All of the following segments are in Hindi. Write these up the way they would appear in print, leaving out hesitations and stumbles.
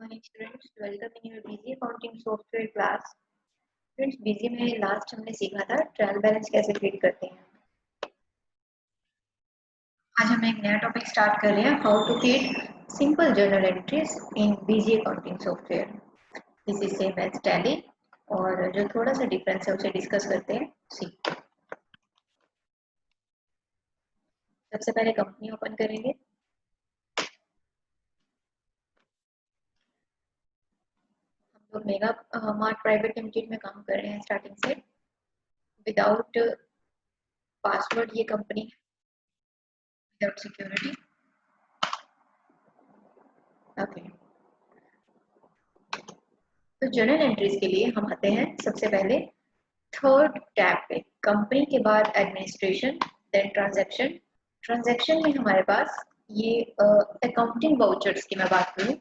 Morning students, welcome in your BG accounting software class. Friends, BG में लास्ट हमने सीखा था ट्रायल बैलेंस कैसे क्रिएट करते हैं। आज हम एक नया टॉपिक स्टार्ट कर रहे हैं, how to create simple journal entries in Busy accounting software. This is same as Tally, और जो थोड़ा सा डिफरेंस है उसे डिस्कस करते हैं। सी, सबसे पहले कंपनी ओपन करेंगे। हम लोग मेगा मार्ट प्राइवेट लिमिटेड में काम कर रहे हैं स्टार्टिंग से। विदाउट पासवर्ड ये कंपनी है, विदाउट सिक्योरिटी। ओके, तो जर्नल एंट्रीज के लिए हम आते हैं सबसे पहले थर्ड टैब पे। कंपनी के बाद एडमिनिस्ट्रेशन, देन ट्रांजैक्शन। ट्रांजैक्शन में हमारे पास ये अकाउंटिंग वाउचर्स की मैं बात करूं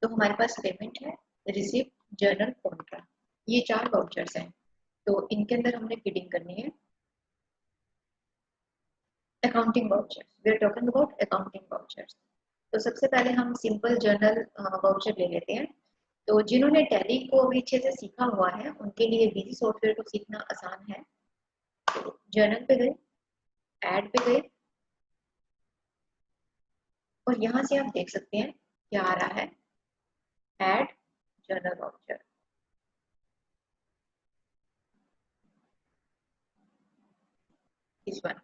तो हमारे पास पेमेंट है, रिसिप्ट, जर्नल, कॉन्ट्रा, ये 4 वाउचर्स हैं। तो इनके अंदर हमने फीडिंग करनी है accounting vouchers. We are talking about accounting vouchers. तो सबसे पहले हम सिंपल जर्नल वाउचर ले लेते हैं। तो जिन्होंने टैली को अभी अच्छे से सीखा हुआ है उनके लिए बीजी सॉफ्टवेयर को सीखना आसान है। तो जर्नल पे गए, ऐड पे गए, और यहाँ से आप देख सकते हैं क्या आ रहा है, ऐड जर्नल वाउचर। इस वन,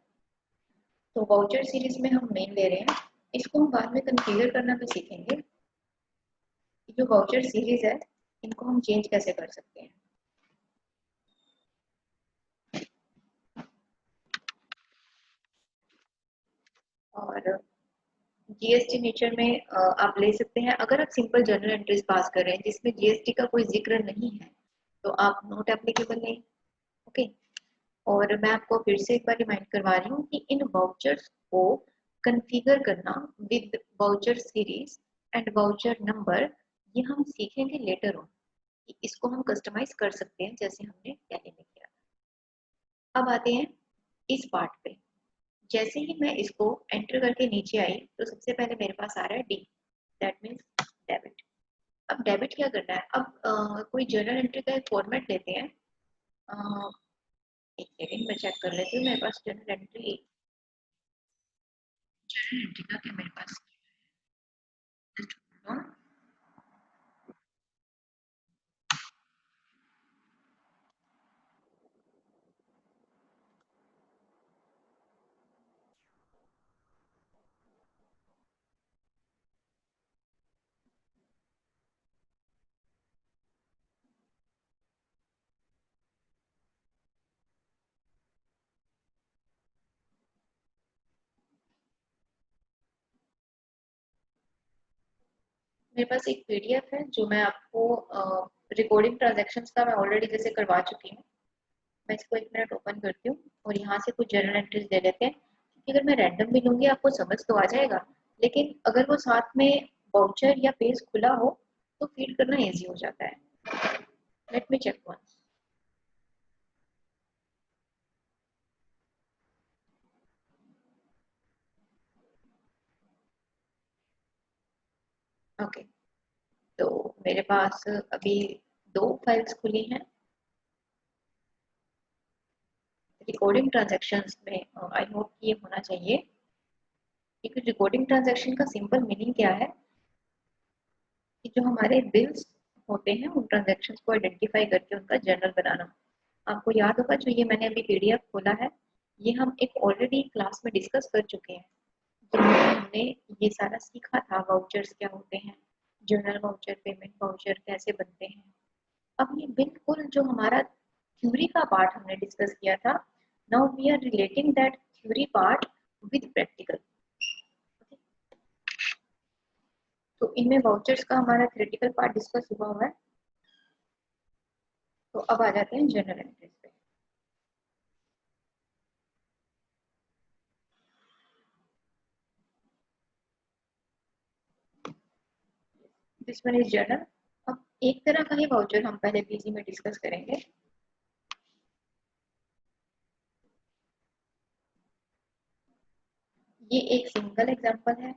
तो वाउचर सीरीज में हम मेन ले रहे हैं। इसको हम बाद में कॉन्फ़िगर करना भी सीखेंगे। जो वाउचर सीरीज है इनको हम चेंज कैसे कर सकते हैं। और जीएसटी नेचर में आप ले सकते हैं। अगर आप सिंपल जर्नल एंट्रीज पास कर रहे हैं जिसमें जीएसटी का कोई जिक्र नहीं है तो आप नॉट एप्लीकेबल नहीं। ओके, और मैं आपको फिर से एक बार रिमाइंड करवा रही हूँ कि इन वाउचर्स को कॉन्फ़िगर करना with voucher series and voucher number, ये हम सीखेंगे लेटर ऑन कि इसको हम कस्टमाइज कर सकते हैं जैसे हमने टैली में किया। अब आते हैं इस पार्ट पे। जैसे ही मैं इसको एंटर करके नीचे आई तो सबसे पहले मेरे पास आ रहा है डी, दैट मीन्स डेबिट। अब डेबिट क्या करना है, अब कोई जर्नल एंट्री का एक फॉर्मेट लेते हैं। एक सेकेंड में चेक कर लेती हूँ मेरे पास जर्नल एंट्री का क्या मेरे पास। मेरे पास एक पीडीएफ है जो मैं आपको रिकॉर्डिंग ट्रांजैक्शंस का मैं ऑलरेडी जैसे करवा चुकी हूँ। मैं इसको एक मिनट ओपन करती हूँ और यहाँ से कुछ जर्नल एंट्रीज ले लेते हैं, क्योंकि अगर मैं रैंडम भी लूंगी आपको समझ तो आ जाएगा, लेकिन अगर वो साथ में वाउचर या पेज खुला हो तो फीड करना इजी हो जाता है। Let me check once. Okay, तो मेरे पास अभी 2 फाइल्स खुली हैं रिकॉर्डिंग ट्रांजैक्शंस में। आई होप ये होना चाहिए, क्योंकि रिकॉर्डिंग ट्रांजैक्शन का सिंपल मीनिंग क्या है कि जो हमारे बिल्स होते हैं उन ट्रांजैक्शंस को आइडेंटिफाई करके उनका जर्नल बनाना। आपको याद होगा जो ये मैंने अभी पीडीएफ खोला है, ये हम एक ऑलरेडी क्लास में डिस्कस कर चुके हैं जिसमें हमने ये सारा सीखा था, वाउचर्स क्या होते हैं, जर्नल वाउचर, पेमेंट वाउचर कैसे बनते हैं। अब ये बिल्कुल जो हमारा थ्योरी का पार्ट हमने डिस्कस किया था, now we are relating that theory part with practical. तो इनमें वाउचर्स का हमारा थ्योरेटिकल पार्ट डिस्कस हुआ है। तो अब आ जाते हैं जनरल एंट्रीज पे। This one is journal. अब एक तरह का ही वाउचर हम पहले पीजी में डिस्कस करेंगे। ये एक सिंगल एग्जांपल है,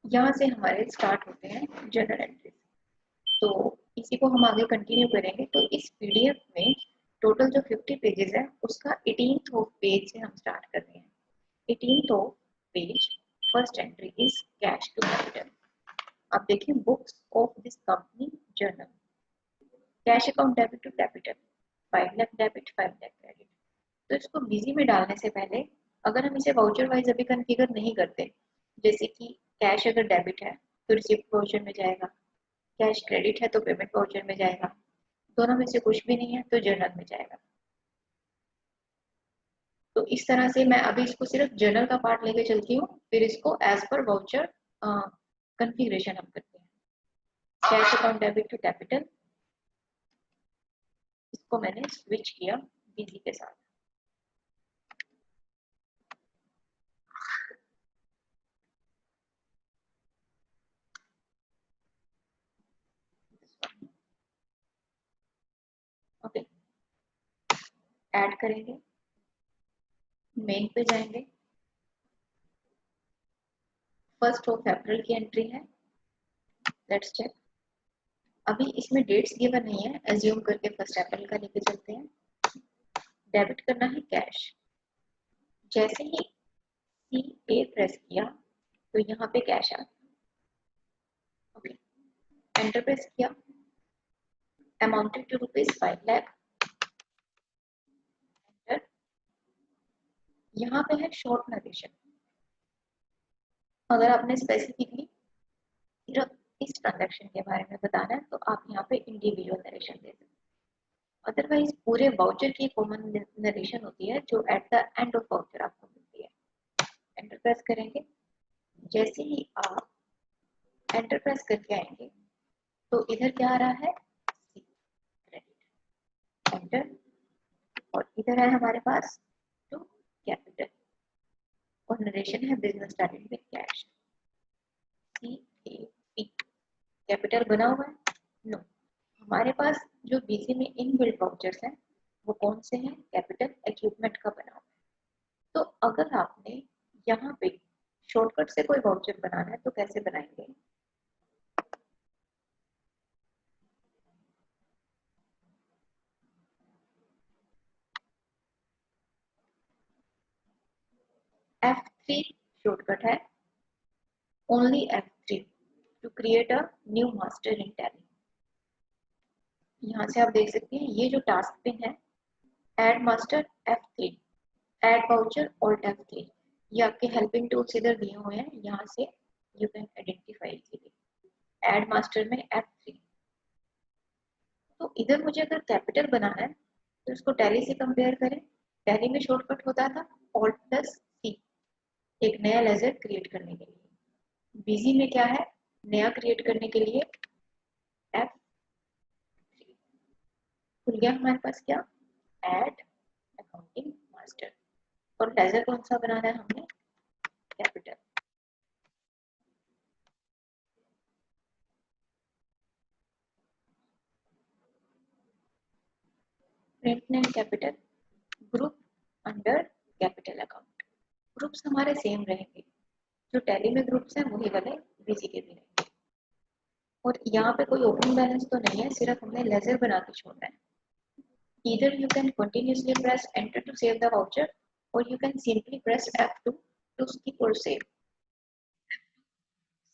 यहाँ से हमारे स्टार्ट होते हैं जर्नल एंट्रीज। तो इसी को हम आगे कंटिन्यू करेंगे। तो इस पीडीएफ में टोटल जो 50 पेजेस है उसका 18th पेज से हम स्टार्ट कर रहे हैं। 18th page, first entry is cash to capital. अब देखिए, books of this company journal, cash account debit to capital, 5 lakh debit, 5 lakh credit. तो इसको बिजी में डालने से पहले अगर हम इसे वाउचर वाइज अभी कॉन्फ़िगर नहीं करते, जैसे कि कैश अगर डेबिट है तो रिसिप्ट वाउचर में जाएगा, कैश क्रेडिट है तो पेमेंट वाउचर में जाएगा, दोनों में से कुछ भी नहीं है तो जर्नल में जाएगा। तो इस तरह से मैं अभी इसको सिर्फ जर्नल का पार्ट लेके चलती हूँ, फिर इसको एज पर वाउचर कॉन्फ़िगरेशन हम करते हैं। Cash account debit to capital, इसको मैंने स्विच किया बिजी के साथ। ओके, ऐड करेंगे, मेन पे जाएंगे, फर्स्ट ऑफ अप्रैल की एंट्री है, लेट्स चेक। अभी इसमें डेट्स गिवन नहीं है, एज्यूम करके फर्स्ट अप्रैल का लेके चलते हैं। डेबिट करना है कैश। जैसे ही सी ए प्रेस किया तो यहाँ पे कैश आ गया। ओके, एंटर प्रेस किया, अमाउंटेड टू ₹5 लाख, एंटर। यहाँ पे है शॉर्ट नरेशन। अगर आपने स्पेसिफिकली सिर्फ इस ट्रांजैक्शन के बारे में बताना है तो आप यहाँ पे इंडिविजुअल नरेशन दे सकते हैं। अदरवाइज पूरे वाउचर की कॉमन नरेशन होती है जो at the end of voucher आपको मिलती है। एंटर प्रेस करेंगे, जैसे ही आप एंटर प्रेस करके आएंगे तो इधर क्या आ रहा है, सी क्रेडिट, एंटर। और इधर है हमारे पास टू कैपिटल और नरेशन है business started with cash, C A P. Capital बना हुआ है? नो। हमारे पास जो बीसी में इनबिल्ट वाउचर्स हैं वो कौन से हैं, कैपिटल इक्विपमेंट का बना हुआ है। तो अगर आपने यहाँ पे शॉर्टकट से कोई वाउचर बनाना है तो कैसे बनाएंगे, F3 शॉर्टकट है, only F3 to create a new master in Tally. यहाँ से आप देख सकते हैं ये जो टास्क पिन है, add master F3, add voucher alt F3, ये आपके हेल्पिंग टूल्स इधर दिए हुए हैं, यहाँ से you can identify easily. Add master में F3। तो इधर मुझे अगर कैपिटल बनाना है तो इसको टैली से कंपेयर करें। टैली में शॉर्टकट होता था ऑल्ट प्लस सी, एक नया लेजर क्रिएट करने के लिए। बिजी में क्या है, नया क्रिएट करने के लिए F3। खुल गया हमारे पास क्या, एड अकाउंटिंग मास्टर। और लेजर कौन सा बनाना है हमने, capital. Print name capital, group under capital account. Groups हमारे सेम रहेंगे, जो टैली में ग्रुप्स हैं वही वाले बीसी के भी रहेंगे। और यहाँ पे कोई ओपनिंग बैलेंस तो नहीं है, सिर्फ हमने लेजर बना के छोड़ना है। Either you can continuously press enter to save the voucher or you can simply press F2 to skip or save.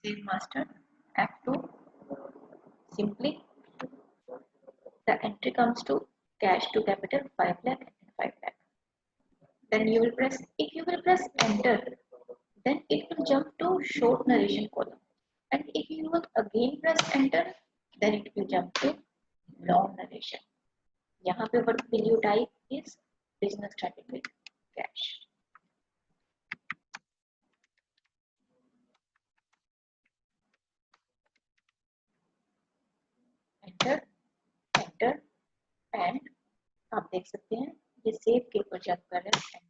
Save master, F2, simply the entry comes to cash to capital 5 lakh and 5 lakh. Then you will press, if you will press enter, then it will jump to short narration column. And if you will again press enter, then it will jump to long narration. यहाँ पे what will you type is business starting with cash. Enter, enter, and आप देख सकते हैं ये सेव के ऊपर जंप कर रहे हैं।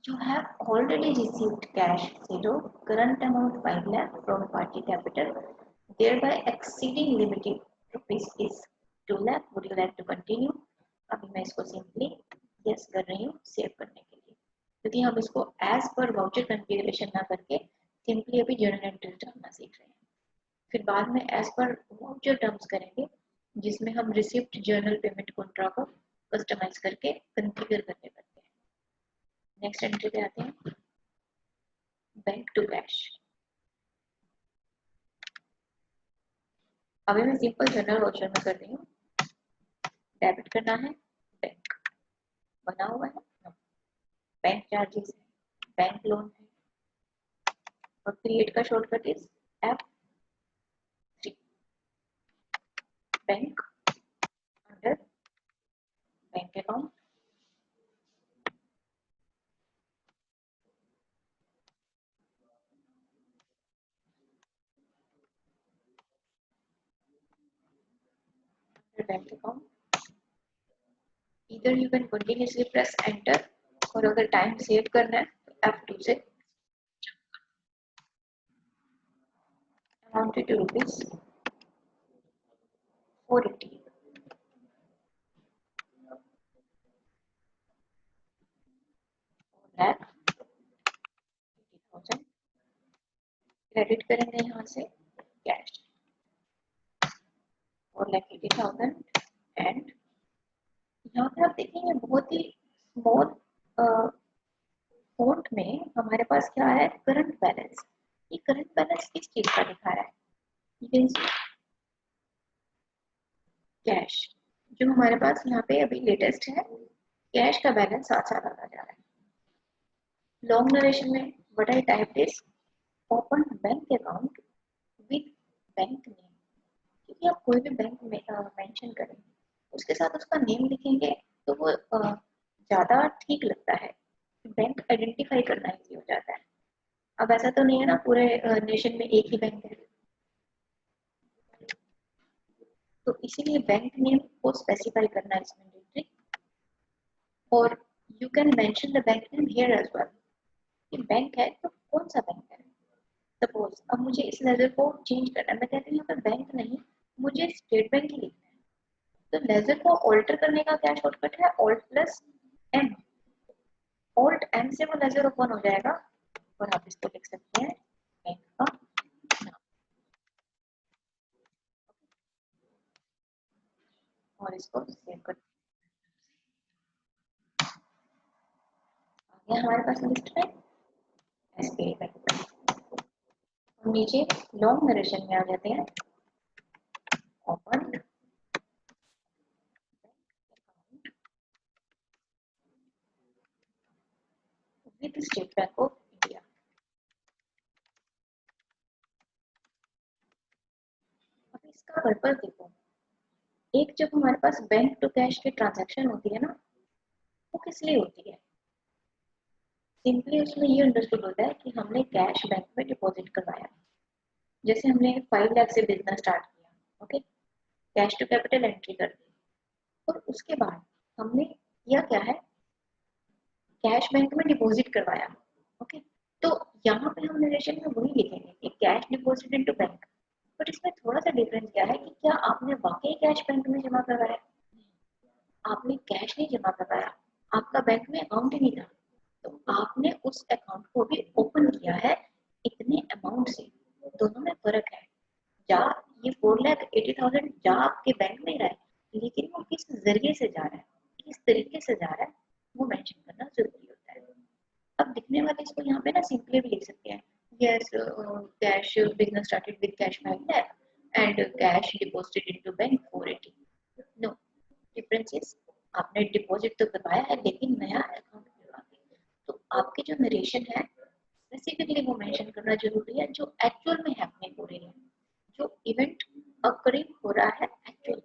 You have already received cash 0, current amount 5 lakh from party capital, thereby exceeding limited rupees is 2 lakh. Would you like to continue? अभी मैं इसको सिंपली यस कर रही हूँ सेव करने के लिए। क्योंकि हम इसको एज पर वाउचर कॉन्फ़िगरेशन ना करके सिंपली अभी जर्नल एंट्रीज डालना सीख रहे हैं। फिर बाद में एज पर वाउचर टर्म्स करेंगे, जिसमें हम रिसिप्ट जर्नल पेमेंट कॉन्ट्रा को कस्टमाइज करके कॉन्फ़िगर करने लगते हैं। नेक्स्ट एंट्री पे आते हैं, बैंक टू कैश। अभी मैं सिंपल जर्नल वाउचर में कर रही हूँ। डेबिट करना है, बैंक बना हुआ है, बैंक चार्जेस है, बैंक लोन है, और क्रिएट का shortcut is F3। Bank under bank account, bank account. इधर you can continuously press enter, और अगर टाइम सेव करना है तो F2 से अमाउंटेड टू ₹480। लाख 80,000 क्रेडिट करेंगे यहाँ से कैश, 4,80,000। एंड यहाँ पे आप देखेंगे बहुत ही स्मॉल फॉन्ट में हमारे पास क्या है, करंट बैलेंस। ये करंट बैलेंस किस चीज का दिखा रहा है, यू कैन सी कैश, जो हमारे पास यहाँ पे अभी लेटेस्ट है, कैश का बैलेंस साथ साथ आता जा रहा है। लॉन्ग नरेशन में what I typed is open bank account with bank name, क्योंकि आप कोई भी बैंक में मेंशन करें उसके साथ उसका नेम लिखेंगे तो वो ज्यादा ठीक लगता है, बैंक आइडेंटिफाई करना इजी हो जाता है। अब ऐसा तो नहीं है ना पूरे नेशन में एक ही बैंक है, तो इसीलिए बैंक नेम को स्पेसिफाई करना इज मैंडेटरी। और you can mention the bank name here as well, कि बैंक है तो कौन सा बैंक है। सपोज अब मुझे इस लेजर को चेंज करना है, मैं कहती हूँ यहाँ पर बैंक नहीं, मुझे स्टेट बैंक ही लिखना है, तो लेजर को ऑल्टर करने का क्या शॉर्टकट है, alt plus M. Alt M से वो लेजर ओपन हो जाएगा, और आप इसको लिख सकते हैं बैंक का नाम, और इसको सेव कर। आगे हमारे पास लिस्ट में एसबीआई बैंक, और नीचे लॉन्ग नरेशन में आ जाते हैं, open with state bank of India. अब इसका पर्पस देखो, एक जब हमारे पास बैंक टू कैश की ट्रांजैक्शन होती है ना, वो किस लिए होती है, सिंपली उसमें ये अंडरस्टूड होता है कि हमने कैश बैंक में डिपॉजिट करवाया। जैसे हमने 5 लाख से बिजनेस स्टार्ट किया, okay, cash to capital entry कर दी, और उसके बाद हमने किया क्या है, कैश बैंक में डिपॉजिट करवाया, ओके। तो यहाँ पे हम नरेशन में वही लिखेंगे कि cash deposit into bank, but इसमें थोड़ा सा डिफरेंस क्या है कि क्या आपने वाकई कैश बैंक में जमा करवाया, आपने कैश नहीं जमा करवाया, आपका बैंक में अकाउंट ही नहीं था, तो आपने उस अकाउंट को भी ओपन किया है इतने अमाउंट से, दोनों में फर्क है। जा ये 4,80,000 जा आपके बैंक में रहा है, लेकिन वो किस जरिए से जा रहा है, किस तरीके से जा रहा है, वो मेंशन करना जरूरी होता है। अब दिखने वाले इसको यहाँ पे ना सिंपली भी लिख सकते हैं, yes cash business started with cash 5 lakh and cash deposited into bank 480। No, difference is आपने डिपॉजिट तो करवाया है लेकिन नया अकाउंट खुलवा दिया, तो आपकी जो नरेशन है स्पेसिफिकली वो मेंशन करना जरूरी है, जो एक्चुअल में हैपनिंग हो रही है, जो इवेंट अकरिंग हो रहा है actual,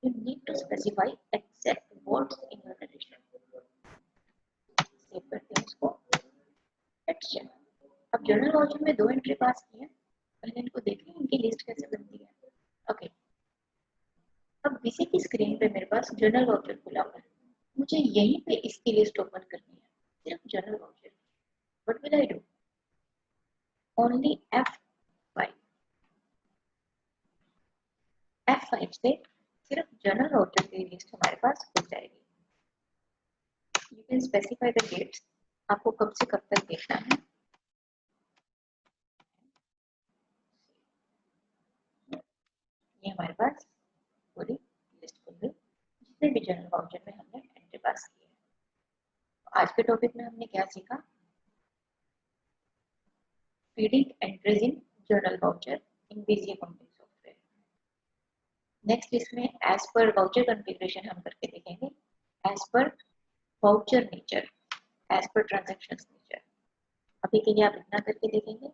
you need to specify exact words in your narration। Save करते हैं इसको, लेट्स चेक। अब जर्नल वाउचर में 2 एंट्री पास की है, पहले इनको देख लें इनकी लिस्ट कैसे बनती है। ओके, अब बीसी की स्क्रीन पे मेरे पास जर्नल वाउचर खुला हुआ है, मुझे यहीं पे इसकी लिस्ट ओपन करनी है, सिर्फ journal voucher. What will I do, only F5, F5 से सिर्फ जर्नल वाउचर की लिस्ट हमारे पास खुल जाएगी। You can specify the dates। आपको कब से कब तक देखना है। ये हमारे पास पूरी लिस्ट खुल गई जितने भी जनरल वाउचर में हमने एंट्री पास की है। आज के टॉपिक में हमने क्या सीखा, feeding entries in journal voucher in Busy accounting software. Next इसमें एज पर वाउचर कॉन्फ़िगरेशन हम करके देखेंगे, as per voucher nature, as per transactions nature. अभी के लिए आप इतना करके देखेंगे।